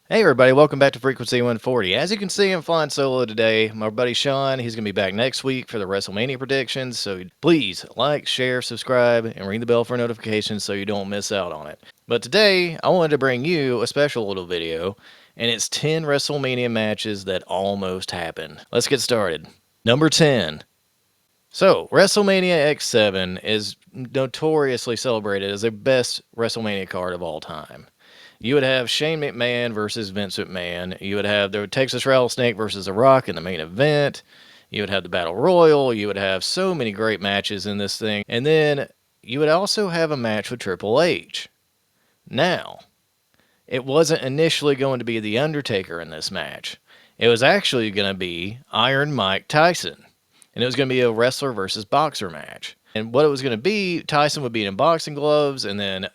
Hey everybody, welcome back to Frequency 140. As you can see, I'm flying solo today. My buddy Shawn, he's going to be back next week for the WrestleMania predictions, so please like, share, subscribe, and ring the bell for notifications so you don't miss out on it. But today, I wanted to bring you a special little video, and it's 10 WrestleMania matches that almost happened. Let's get started. Number 10. So, WrestleMania X7 is notoriously celebrated as the best WrestleMania card of all time. You would have Shane McMahon versus Vince McMahon. You would have the Texas Rattlesnake versus The Rock in the main event. You would have the Battle Royal. You would have so many great matches in this thing. And then you would also have a match with Triple H. Now, it wasn't initially going to be The Undertaker in this match. It was actually going to be Iron Mike Tyson. And it was going to be a wrestler versus boxer match. And what it was going to be, Tyson would be in boxing gloves, and then,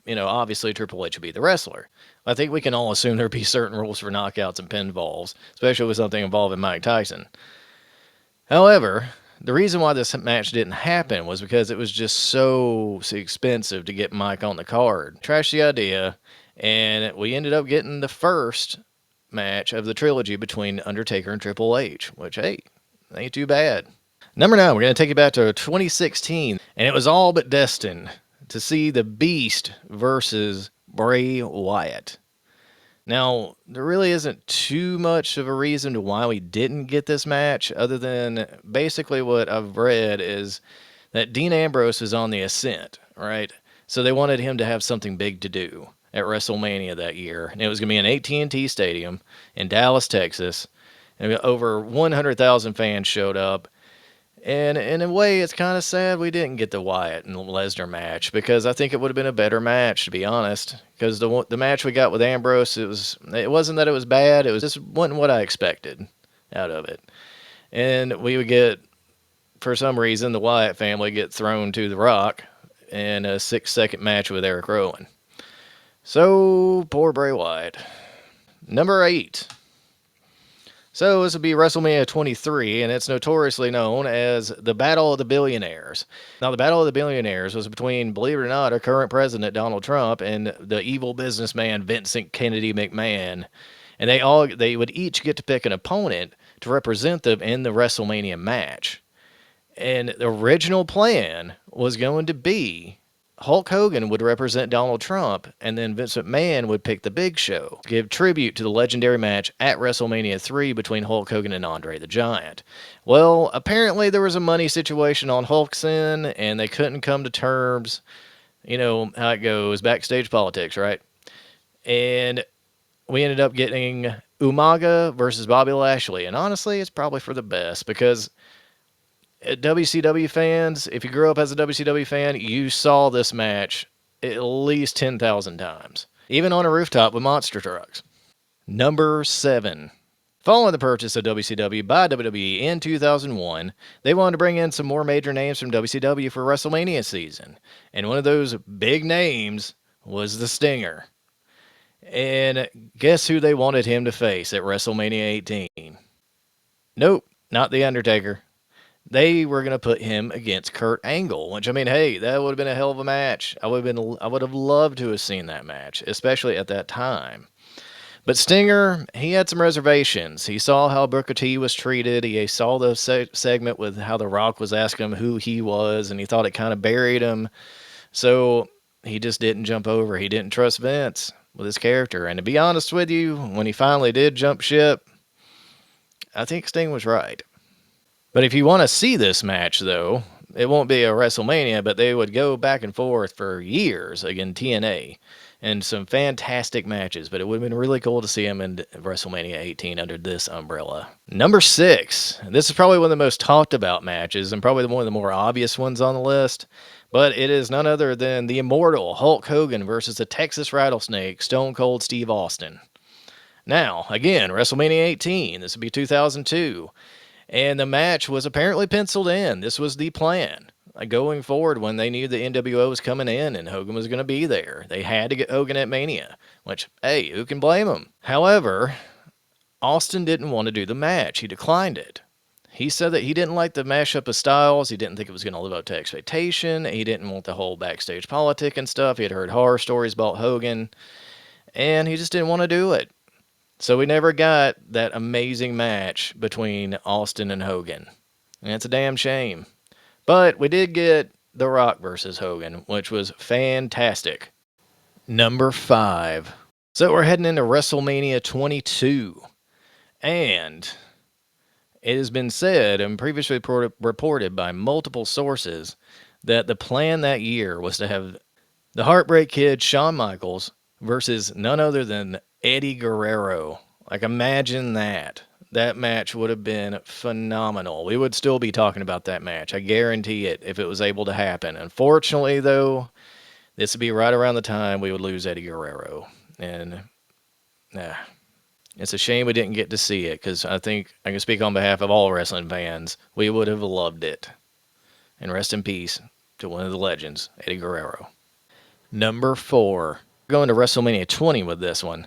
obviously Triple H would be the wrestler. I think we can all assume there'd be certain rules for knockouts and pinfalls, especially with something involving Mike Tyson. However, the reason why this match didn't happen was because it was just so expensive to get Mike on the card. Trashed the idea, and we ended up getting the first match of the trilogy between Undertaker and Triple H, which, hey, ain't too bad. Number 9, we're going to take you back to 2016, and it was all but destined to see the Beast versus Bray Wyatt. Now, there really isn't too much of a reason to why we didn't get this match, other than basically what I've read is that Dean Ambrose is on the ascent, right? So they wanted him to have something big to do at WrestleMania that year, and it was going to be in AT&T Stadium in Dallas, Texas, and over 100,000 fans showed up. And in a way, it's kind of sad we didn't get the Wyatt and Lesnar match, because I think it would have been a better match, to be honest. Because the match we got with Ambrose, it wasn't that it was bad, it was just wasn't what I expected out of it. And we would get, for some reason, the Wyatt family get thrown to The Rock in a 6-second match with Eric Rowan. So, poor Bray Wyatt. Number 8. So this would be WrestleMania 23, and it's notoriously known as the Battle of the Billionaires. Now, the Battle of the Billionaires was between, believe it or not, our current president, Donald Trump, and the evil businessman, Vincent Kennedy McMahon. And they would each get to pick an opponent to represent them in the WrestleMania match. And the original plan was going to be Hulk Hogan would represent Donald Trump, and then Vince McMahon would pick the Big Show, give tribute to the legendary match at WrestleMania 3 between Hulk Hogan and Andre the Giant. Well, apparently there was a money situation on Hulk's end, and they couldn't come to terms. You know how it goes, backstage politics, right? And we ended up getting Umaga versus Bobby Lashley, and honestly, it's probably for the best, because WCW fans, if you grew up as a WCW fan, you saw this match at least 10,000 times, even on a rooftop with monster trucks. Number 7. Following the purchase of WCW by WWE in 2001, they wanted to bring in some more major names from WCW for WrestleMania season, and one of those big names was the Stinger. And guess who they wanted him to face at WrestleMania 18? Nope, not The Undertaker. They were going to put him against Kurt Angle, which, I mean, hey, that would have been a hell of a match. I would have loved to have seen that match, especially at that time. But Stinger, he had some reservations. He saw how Booker T was treated. He saw the segment with how The Rock was asking him who he was, and he thought it kind of buried him. So he just didn't jump over. He didn't trust Vince with his character. And to be honest with you, when he finally did jump ship, I think Sting was right. But if you want to see this match, though, it won't be a WrestleMania, but they would go back and forth for years against TNA and some fantastic matches. But it would have been really cool to see them in WrestleMania 18 under this umbrella. Number 6. This is probably one of the most talked about matches and probably one of the more obvious ones on the list. But it is none other than the immortal Hulk Hogan versus the Texas Rattlesnake, Stone Cold Steve Austin. Now, again, WrestleMania 18. This would be 2002. And the match was apparently penciled in. This was the plan. Going forward, when they knew the NWO was coming in and Hogan was going to be there, they had to get Hogan at Mania, which, hey, who can blame him? However, Austin didn't want to do the match. He declined it. He said that he didn't like the mashup of styles. He didn't think it was going to live up to expectation. He didn't want the whole backstage politic and stuff. He had heard horror stories about Hogan, and he just didn't want to do it. So we never got that amazing match between Austin and Hogan. And it's a damn shame. But we did get The Rock versus Hogan, which was fantastic. Number 5. So we're heading into WrestleMania 22. And it has been said and previously reported by multiple sources that the plan that year was to have the Heartbreak Kid, Shawn Michaels, versus none other than Eddie Guerrero. Like, imagine that. That match would have been phenomenal. We would still be talking about that match. I guarantee it, if it was able to happen. Unfortunately, though, this would be right around the time we would lose Eddie Guerrero. And it's a shame we didn't get to see it, because I think I can speak on behalf of all wrestling fans. We would have loved it. And rest in peace to one of the legends, Eddie Guerrero. Number 4. Going to WrestleMania 20 with this one.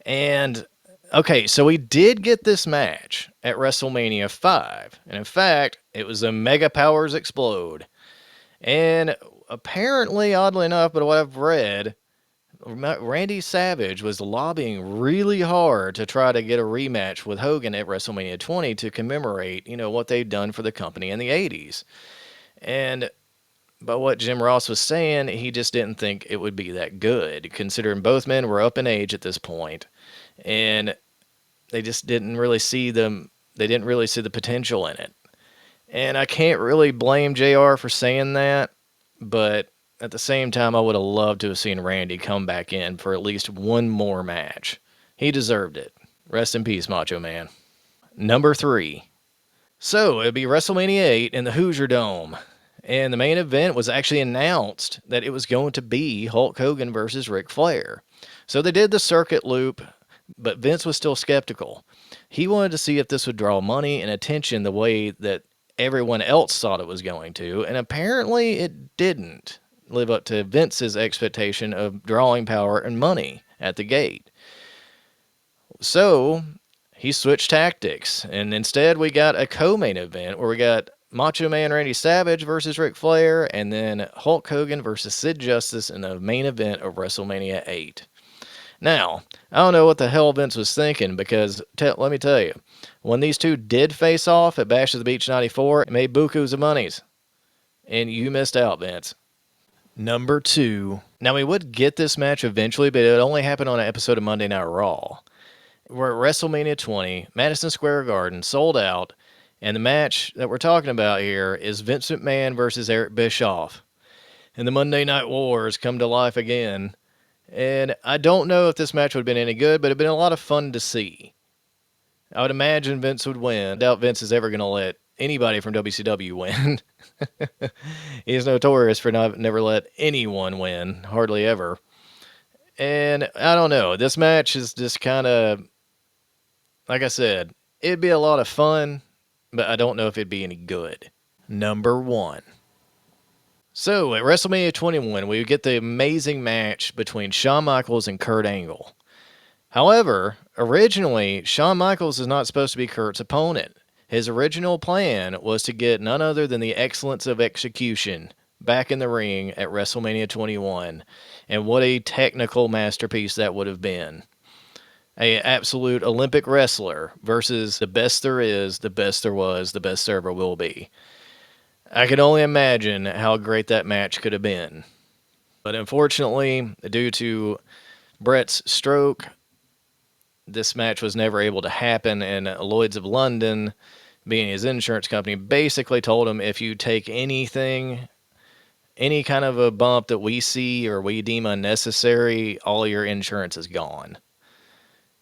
And, okay, so we did get this match at WrestleMania 5. And in fact, it was a Mega Powers Explode. And apparently, oddly enough, but what I've read, Randy Savage was lobbying really hard to try to get a rematch with Hogan at WrestleMania 20 to commemorate, what they'd done for the company in the 80s. But what Jim Ross was saying, he just didn't think it would be that good, considering both men were up in age at this point, and they just didn't really see them. They didn't really see the potential in it. And I can't really blame JR for saying that, but at the same time, I would have loved to have seen Randy come back in for at least one more match. He deserved it. Rest in peace, Macho Man. Number 3. So, it'd be WrestleMania 8 in the Hoosier Dome. And the main event was actually announced that it was going to be Hulk Hogan versus Ric Flair. So they did the circuit loop, but Vince was still skeptical. He wanted to see if this would draw money and attention the way that everyone else thought it was going to, and apparently it didn't live up to Vince's expectation of drawing power and money at the gate. So he switched tactics, and instead we got a co-main event where we got Macho Man Randy Savage versus Ric Flair, and then Hulk Hogan versus Sid Justice in the main event of WrestleMania 8. Now, I don't know what the hell Vince was thinking, because let me tell you, when these two did face off at Bash of the Beach 94, it made bukus of monies. And you missed out, Vince. Number 2. Now, we would get this match eventually, but it would only happen on an episode of Monday Night Raw. We're at WrestleMania 20, Madison Square Garden, sold out. And the match that we're talking about here is Vince McMahon versus Eric Bischoff. And the Monday Night Wars come to life again. And I don't know if this match would have been any good, but it would have been a lot of fun to see. I would imagine Vince would win. I doubt Vince is ever going to let anybody from WCW win. He's notorious for never let anyone win, hardly ever. And I don't know. This match is just kind of, like I said, it'd be a lot of fun, but I don't know if it'd be any good. Number 1. So, at WrestleMania 21, we would get the amazing match between Shawn Michaels and Kurt Angle. However, originally, Shawn Michaels is not supposed to be Kurt's opponent. His original plan was to get none other than the Excellence of Execution back in the ring at WrestleMania 21. And what a technical masterpiece that would have been. An absolute Olympic wrestler versus the best there is, the best there was, the best there ever will be. I can only imagine how great that match could have been. But unfortunately, due to Bret's stroke, this match was never able to happen, and Lloyd's of London, being his insurance company, basically told him, if you take anything, any kind of a bump that we see or we deem unnecessary, all your insurance is gone.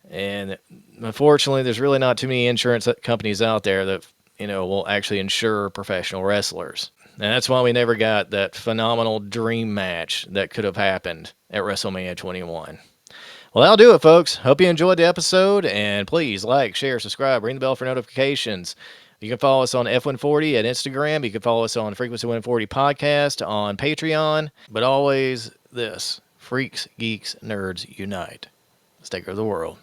And unfortunately, there's really not too many insurance companies out there that, will actually insure professional wrestlers. And that's why we never got that phenomenal dream match that could have happened at WrestleMania 21. Well, that'll do it, folks. Hope you enjoyed the episode, and please like, share, subscribe, ring the bell for notifications. You can follow us on F140 at Instagram. You can follow us on Frequency 140 Podcast on Patreon. But always this, Freaks, Geeks, Nerds Unite. Let's take over the world.